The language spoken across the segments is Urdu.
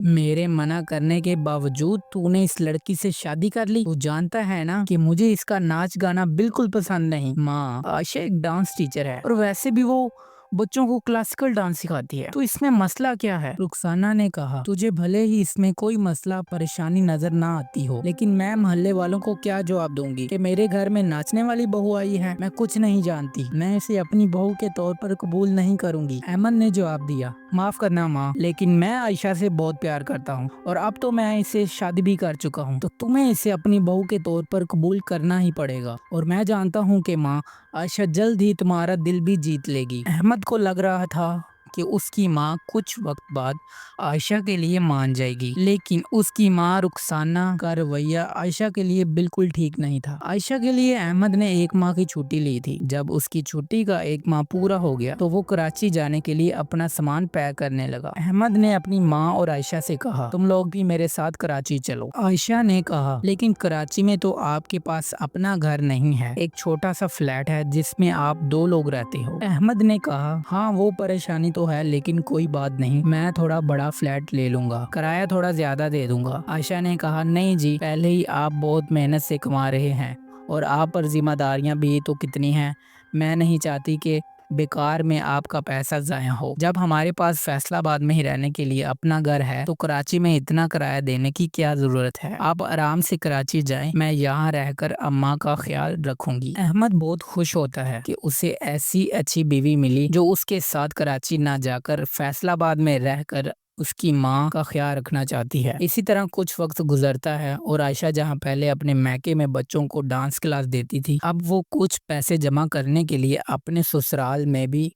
میرے منع کرنے کے باوجود تو نے اس لڑکی سے شادی کر لی؟ تو جانتا ہے نا کہ مجھے اس کا ناچ گانا بالکل پسند نہیں۔ ماں، عائشہ ایک ڈانس ٹیچر ہے اور ویسے بھی وہ بچوں کو کلاسیکل ڈانس سکھاتی ہے، تو اس میں مسئلہ کیا ہے؟ رخسانہ نے کہا، تجھے بھلے ہی اس میں کوئی مسئلہ پریشانی نظر نہ آتی ہو، لیکن میں محلے والوں کو کیا جواب دوں گی کہ میرے گھر میں ناچنے والی بہو آئی ہے؟ میں کچھ نہیں جانتی، میں اسے اپنی بہو کے طور پر قبول نہیں کروں گی۔ احمد نے جواب دیا، معاف کرنا ماں، لیکن میں عائشہ سے بہت پیار کرتا ہوں اور اب تو میں اسے شادی بھی کر چکا ہوں، تو تمہیں اسے اپنی بہو کے طور پر قبول کرنا ہی پڑے گا، اور میں جانتا ہوں کہ ماں، عائشہ جلد ہی تمہارا دل بھی جیت لے گی۔ احمد کو لگ رہا تھا کہ اس کی ماں کچھ وقت بعد عائشہ کے لیے مان جائے گی، لیکن اس کی ماں رخسانہ کا رویہ عائشہ کے لیے بالکل ٹھیک نہیں تھا۔ عائشہ کے لیے احمد نے 1 ماہ کی چھٹی لی تھی۔ جب اس کی چھٹی کا 1 ماہ پورا ہو گیا تو وہ کراچی جانے کے لیے اپنا سامان پیک کرنے لگا۔ احمد نے اپنی ماں اور عائشہ سے کہا، تم لوگ بھی میرے ساتھ کراچی چلو۔ عائشہ نے کہا، لیکن کراچی میں تو آپ کے پاس اپنا گھر نہیں ہے، ایک چھوٹا سا فلیٹ ہے جس میں آپ 2 لوگ رہتے ہو۔ احمد نے کہا، ہاں وہ پریشانی تو ہے، لیکن کوئی بات نہیں، میں تھوڑا بڑا فلیٹ لے لوں گا، کرایہ تھوڑا زیادہ دے دوں گا۔ عائشہ نے کہا، نہیں جی، پہلے ہی آپ بہت محنت سے کما رہے ہیں اور آپ پر ذمہ داریاں بھی تو کتنی ہیں، میں نہیں چاہتی کہ بیکار میں آپ کا پیسہ ضائع ہو۔ جب ہمارے پاس فیصل آباد میں ہی رہنے کے لیے اپنا گھر ہے تو کراچی میں اتنا کرایہ دینے کی کیا ضرورت ہے؟ آپ آرام سے کراچی جائیں، میں یہاں رہ کر اماں کا خیال رکھوں گی۔ احمد بہت خوش ہوتا ہے کہ اسے ایسی اچھی بیوی ملی جو اس کے ساتھ کراچی نہ جا کر فیصل آباد میں رہ کر اس کی ماں کا خیال رکھنا چاہتی ہے۔ اسی طرح کچھ وقت گزرتا ہے اور عائشہ جہاں پہلے اپنے میکے میں بچوں کو ڈانس کلاس دیتی تھی، اب وہ کچھ پیسے جمع کرنے کے لیے اپنے سسرال میں بھی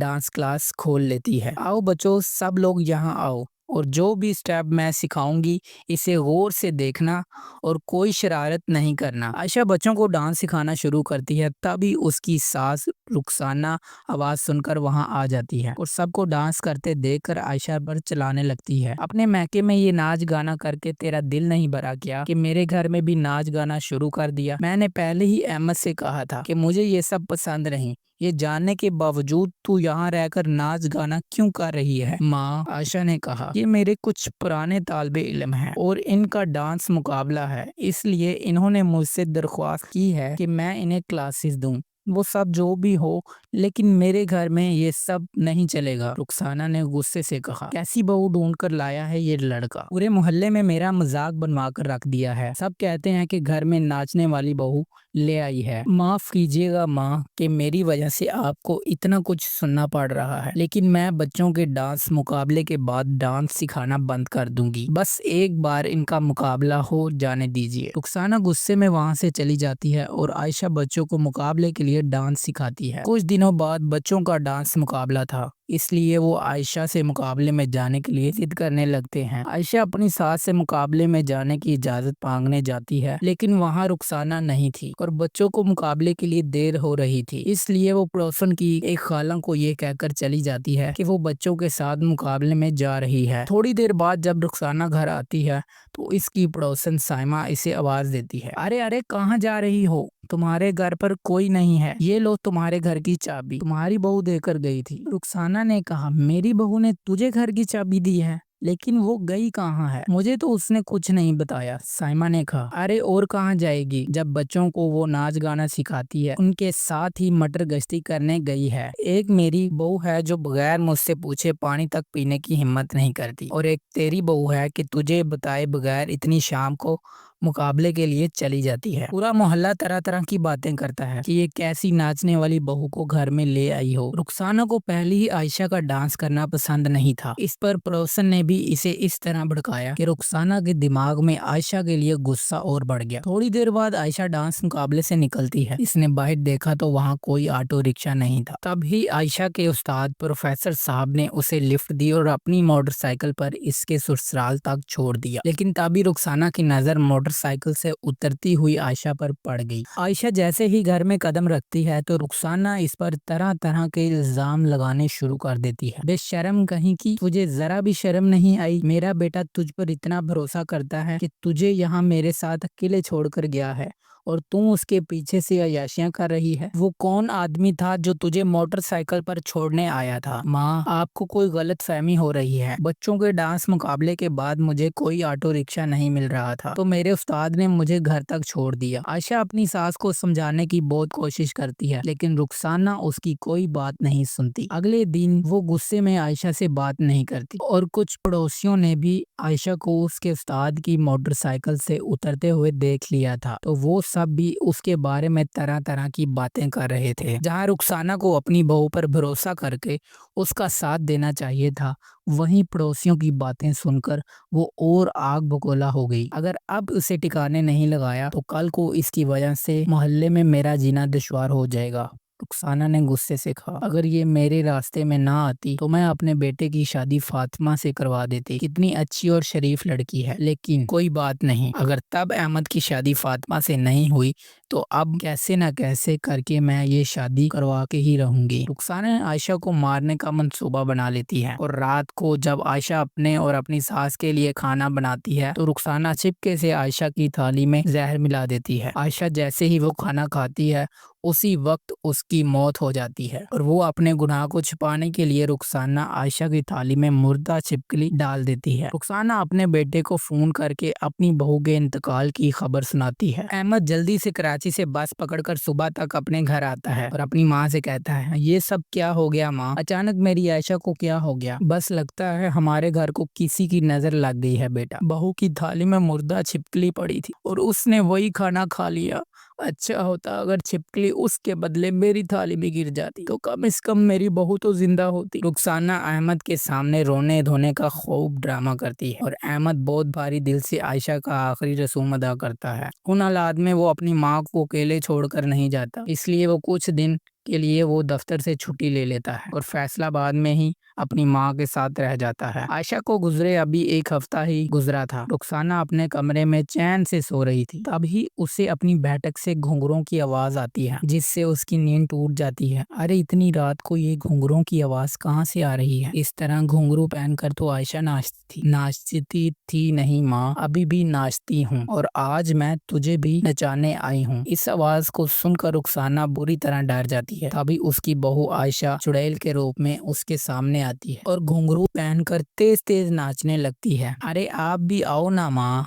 ڈانس کلاس کھول لیتی ہے۔ آؤ بچوں، سب لوگ یہاں آؤ، اور جو بھی اسٹیپ میں سکھاؤں گی اسے غور سے دیکھنا اور کوئی شرارت نہیں کرنا۔ عائشہ بچوں کو ڈانس سکھانا شروع کرتی ہے، تبھی اس کی ساس رخسانہ آواز سن کر وہاں آ جاتی ہے اور سب کو ڈانس کرتے دیکھ کر عائشہ پر چلانے لگتی ہے، اپنے میکے میں یہ ناچ گانا کر کے تیرا دل نہیں بھرا کیا کہ میرے گھر میں بھی ناچ گانا شروع کر دیا؟ میں نے پہلے ہی احمد سے کہا تھا کہ مجھے یہ سب پسند نہیں، یہ جاننے کے باوجود تو یہاں رہ کر ناچ گانا کیوں کر رہی ہے؟ ماں، عائشہ نے کہا، یہ میرے کچھ پرانے طالب علم ہیں اور ان کا ڈانس مقابلہ ہے، اس لیے انہوں نے مجھ سے درخواست کی ہے کہ میں انہیں کلاسز دوں، وہ سب جو بھی ہو، لیکن میرے گھر میں یہ سب نہیں چلے گا۔ رخسانہ نے غصے سے کہا، کیسی بہو ڈھونڈ کر لایا ہے یہ لڑکا؟ پورے محلے میں میرا مذاق بنوا کر رکھ دیا ہے، سب کہتے ہیں کہ گھر میں ناچنے والی بہو لے آئی ہے۔ معاف کیجیے گا ماں کہ میری وجہ سے آپ کو اتنا کچھ سننا پڑ رہا ہے، لیکن میں بچوں کے ڈانس مقابلے کے بعد ڈانس سکھانا بند کر دوں گی، بس ایک بار ان کا مقابلہ ہو جانے دیجیے۔ رخسانہ غصے میں وہاں سے چلی جاتی ہے اور عائشہ بچوں کو مقابلے کے لیے ڈانس سکھاتی ہے۔ کچھ دنوں بعد بچوں کا ڈانس مقابلہ تھا، اس لیے وہ عائشہ سے مقابلے میں جانے کے لیے ضد کرنے لگتے ہیں۔ عائشہ اپنی ساس سے مقابلے میں جانے کی اجازت مانگنے جاتی ہے، لیکن وہاں رخسانہ نہیں تھی اور بچوں کو مقابلے کے لیے دیر ہو رہی تھی، اس لیے وہ پڑوسن کی ایک خالہ کو یہ کہہ کر چلی جاتی ہے کہ وہ بچوں کے ساتھ مقابلے میں جا رہی ہے۔ تھوڑی دیر بعد جب رخسانہ گھر آتی ہے تو اس کی پڑوسن سائمہ اسے آواز دیتی ہے، ارے ارے کہاں جا رہی ہو؟ تمہارے گھر پر کوئی نہیں ہے، یہ لو تمہارے گھر کی چابی، تمہاری بہو دے کر گئی تھی۔ رخسانہ نے کہا، میری بہو نے تجھے گھر کی چابی دی ہے، لیکن وہ گئی کہاں ہے؟ مجھے تو اس نے کچھ نہیں بتایا۔ سائمہ نے کہا، ارے اور کہاں جائے گی جب بچوں کو وہ ناچ گانا سکھاتی ہے، ان کے ساتھ ہی مٹر گشتی کرنے گئی ہے۔ ایک میری بہو ہے جو بغیر مجھ سے پوچھے پانی تک پینے کی ہمت نہیں کرتی، اور ایک تیری بہو ہے کہ تجھے بتائے بغیر اتنی شام کو مقابلے کے لیے چلی جاتی ہے۔ پورا محلہ طرح طرح کی باتیں کرتا ہے کہ یہ کیسی ناچنے والی بہو کو گھر میں لے آئی ہو۔ رخسانہ کو پہلے ہی عائشہ کا ڈانس کرنا پسند نہیں تھا، اس پر پڑوسن نے بھی اسے اس طرح بھڑکایا کہ رخسانہ کے دماغ میں عائشہ کے لیے غصہ اور بڑھ گیا۔ تھوڑی دیر بعد عائشہ ڈانس مقابلے سے نکلتی ہے، اس نے باہر دیکھا تو وہاں کوئی آٹو رکشہ نہیں تھا، تب ہی عائشہ کے استاد پروفیسر صاحب نے اسے لفٹ دی اور اپنی موٹر سائیکل پر اس کے سسرال تک چھوڑ دیا، لیکن تبھی رخسانہ کی نظر موٹر سائیکل سے اترتی ہوئی عائشہ پر پڑ گئی۔ عائشہ جیسے ہی گھر میں قدم رکھتی ہے تو رخسانہ اس پر طرح طرح کے الزام لگانے شروع کر دیتی ہے، بے شرم کہیں کی، تجھے ذرا بھی شرم نہیں آئی؟ میرا بیٹا تجھ پر اتنا بھروسہ کرتا ہے کہ تجھے یہاں میرے ساتھ اکیلے چھوڑ کر گیا ہے، اور تم اس کے پیچھے سے عیاشیاں کر رہی ہے۔ وہ کون آدمی تھا جو تجھے موٹر سائیکل پر چھوڑنے آیا تھا؟ ماں، آپ کو کوئی غلط فہمی ہو رہی ہے۔ بچوں کے ڈانس مقابلے کے بعد مجھے کوئی آٹو رکشا نہیں مل رہا تھا تو میرے استاد نے مجھے گھر تک چھوڑ دیا۔ عائشہ اپنی ساس کو سمجھانے کی بہت کوشش کرتی ہے لیکن رخسانہ اس کی کوئی بات نہیں سنتی۔ اگلے دن وہ غصے میں عائشہ سے بات نہیں کرتی اور کچھ پڑوسیوں نے بھی عائشہ کو اس کے استاد کی موٹر سائیکل سے اترتے ہوئے دیکھ لیا تھا تو وہ سب بھی اس کے بارے میں طرح طرح کی باتیں کر رہے تھے۔ جہاں رخسانہ کو اپنی بہو پر بھروسہ کر کے اس کا ساتھ دینا چاہیے تھا، وہیں پڑوسیوں کی باتیں سن کر وہ اور آگ بگولا ہو گئی۔ اگر اب اسے ٹھکانے نہیں لگایا تو کل کو اس کی وجہ سے محلے میں میرا جینا دشوار ہو جائے گا۔ رخسانہ نے غصے سے کہا، اگر یہ میرے راستے میں نہ آتی تو میں اپنے بیٹے کی شادی فاطمہ سے کروا دیتی۔ کتنی اچھی اور شریف لڑکی ہے، لیکن کوئی بات نہیں، اگر تب احمد کی شادی فاطمہ سے نہیں ہوئی تو اب کیسے نہ کیسے کر کے میں یہ شادی کروا کے ہی رہوں گی۔ رخسانہ عائشہ کو مارنے کا منصوبہ بنا لیتی ہے اور رات کو جب عائشہ اپنے اور اپنی ساس کے لیے کھانا بناتی ہے تو رخسانہ چپکے سے عائشہ کی تھالی میں زہر ملا دیتی ہے۔ عائشہ جیسے ہی وہ کھانا کھاتی ہے اسی وقت اس کی موت ہو جاتی ہے اور وہ اپنے گناہ کو چھپانے کے لیے رخسانہ عائشہ کی تھالی میں مردہ چھپکلی ڈال دیتی ہے۔ رخسانہ اپنے بیٹے کو فون کر کے اپنی بہو کے انتقال کی خبر سناتی ہے۔ احمد جلدی سے کراچی سے بس پکڑ کر صبح تک اپنے گھر آتا ہے اور اپنی ماں سے کہتا ہے، یہ سب کیا ہو گیا ماں؟ اچانک میری عائشہ کو کیا ہو گیا؟ بس لگتا ہے ہمارے گھر کو کسی کی نظر لگ گئی ہے بیٹا۔ بہو کی تھالی میں مردہ چھپکلی پڑی تھی اور اس نے وہی کھانا کھا لیا۔ اچھا ہوتا اگر چھپکلی اس کے بدلے میری تھالی میں گر جاتی تو کم از کم میری بہو تو زندہ ہوتی۔ رخسانہ احمد کے سامنے رونے دھونے کا خوب ڈرامہ کرتی ہے اور احمد بہت بھاری دل سے عائشہ کا آخری رسوم ادا کرتا ہے۔ ان حالات میں وہ اپنی ماں کو اکیلے چھوڑ کر نہیں جاتا، اس لیے وہ کچھ دن کے لیے وہ دفتر سے چھٹی لے لیتا ہے اور فیصلہ آباد میں ہی اپنی ماں کے ساتھ رہ جاتا ہے۔ عائشہ کو گزرے ابھی ایک ہفتہ ہی گزرا تھا۔ رخسانہ اپنے کمرے میں چین سے سو رہی تھی، تبھی اسے اپنی بیٹھک سے گھنگروں کی آواز آتی ہے جس سے اس کی نیند ٹوٹ جاتی ہے۔ ارے اتنی رات کو یہ گھنگروں کی آواز کہاں سے آ رہی ہے؟ اس طرح گھنگرو پہن کر تو عائشہ ناچتی تھی نہیں ماں، ابھی بھی ناچتی ہوں اور آج میں تجھے بھی نچانے آئی ہوں۔ اس آواز کو سن کر رخسانہ بری طرح ڈر جاتی ہے۔ تبھی اس کی بہو عائشہ چڑیل کے روپ میں اس کے سامنے آتی ہے اور گھنگرو پہن کر تیز تیز ناچنے لگتی ہے۔ ارے آپ بھی آؤ نا ماں،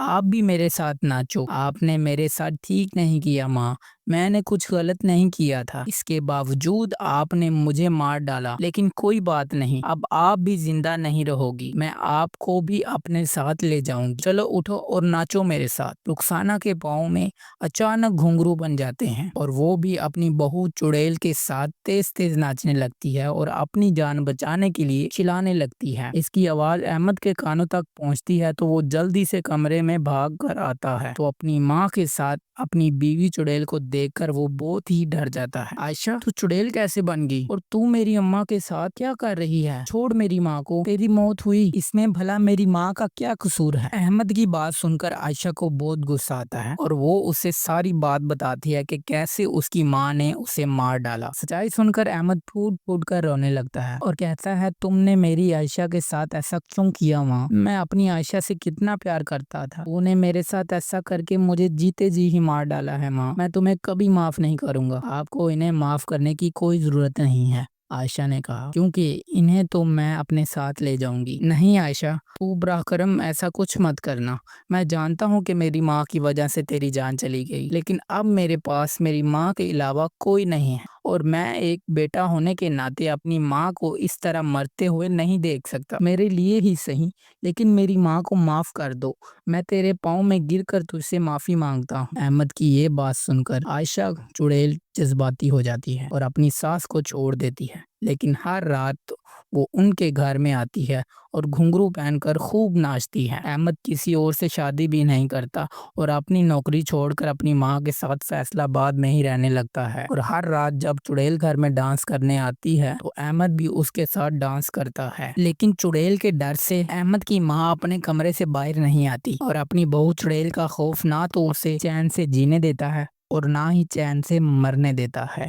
آپ بھی میرے ساتھ ناچو۔ آپ نے میرے ساتھ ٹھیک نہیں کیا ماں، میں نے کچھ غلط نہیں کیا تھا، اس کے باوجود آپ نے مجھے مار ڈالا، لیکن کوئی بات نہیں، اب آپ بھی زندہ نہیں رہو گی، میں آپ کو بھی اپنے ساتھ لے جاؤں گی، چلو اٹھو اور ناچو میرے ساتھ۔ رخسانہ کے پاؤں میں اچانک گھنگرو بن جاتے ہیں اور وہ بھی اپنی بہو چڑیل کے ساتھ تیز تیز ناچنے لگتی ہے اور اپنی جان بچانے کے لیے چلانے لگتی ہے۔ اس کی آواز احمد کے کانوں تک پہنچتی ہے تو وہ جلدی سے کمرے میں بھاگ کر آتا ہے تو اپنی ماں کے ساتھ اپنی بیوی چڑیل کو دیکھ کر وہ بہت ہی ڈر جاتا ہے۔ عائشہ، تو چڑیل کیسے بن گئی اور تو میری اماں کے ساتھ کیا کر رہی ہے؟ چھوڑ میری ماں کو، تیری موت ہوئی، اس میں بھلا میری ماں کا کیا قصور ہے؟ احمد کی بات سن کر عائشہ کو بہت غصہ آتا ہے اور وہ اسے ساری بات بتاتی ہے کہ کیسے اس کی ماں نے اسے مار ڈالا۔ سچائی سن کر احمد پھوٹ پھوٹ کر رونے لگتا ہے اور کہتا ہے، تم نے میری عائشہ کے ساتھ ایسا کیوں کیا ماں؟ میں اپنی عائشہ سے کتنا پیار کرتا تھا، تو نے میرے ساتھ ایسا کر کے مجھے جیتے جی ہی مار ڈالا ہے ماں، میں تمہیں کبھی معاف نہیں کروں گا۔ آپ کو انہیں معاف کرنے کی کوئی ضرورت نہیں ہے، عائشہ نے کہا، کیونکہ انہیں تو میں اپنے ساتھ لے جاؤں گی۔ نہیں عائشہ، تو براہ کرم ایسا کچھ مت کرنا، میں جانتا ہوں کہ میری ماں کی وجہ سے تیری جان چلی گئی، لیکن اب میرے پاس میری ماں کے علاوہ کوئی نہیں ہے اور میں ایک بیٹا ہونے کے ناطے اپنی ماں کو اس طرح مرتے ہوئے نہیں دیکھ سکتا۔ میرے لیے ہی صحیح، لیکن میری ماں کو معاف کر دو، میں تیرے پاؤں میں گر کر تجھ سے معافی مانگتا ہوں۔ احمد کی یہ بات سن کر عائشہ چڑیل جذباتی ہو جاتی ہے اور اپنی ساس کو چھوڑ دیتی ہے، لیکن ہر رات وہ ان کے گھر میں آتی ہے اور گھنگرو پہن کر خوب ناچتی ہے۔ احمد کسی اور سے شادی بھی نہیں کرتا اور اپنی نوکری چھوڑ کر اپنی ماں کے ساتھ فیصلہ آباد میں ہی رہنے لگتا ہے اور ہر رات جب چڑیل گھر میں ڈانس کرنے آتی ہے تو احمد بھی اس کے ساتھ ڈانس کرتا ہے، لیکن چڑیل کے ڈر سے احمد کی ماں اپنے کمرے سے باہر نہیں آتی اور اپنی بہو چڑیل کا خوف نہ تو اسے چین سے جینے دیتا ہے اور نہ ہی چین سے مرنے دیتا ہے۔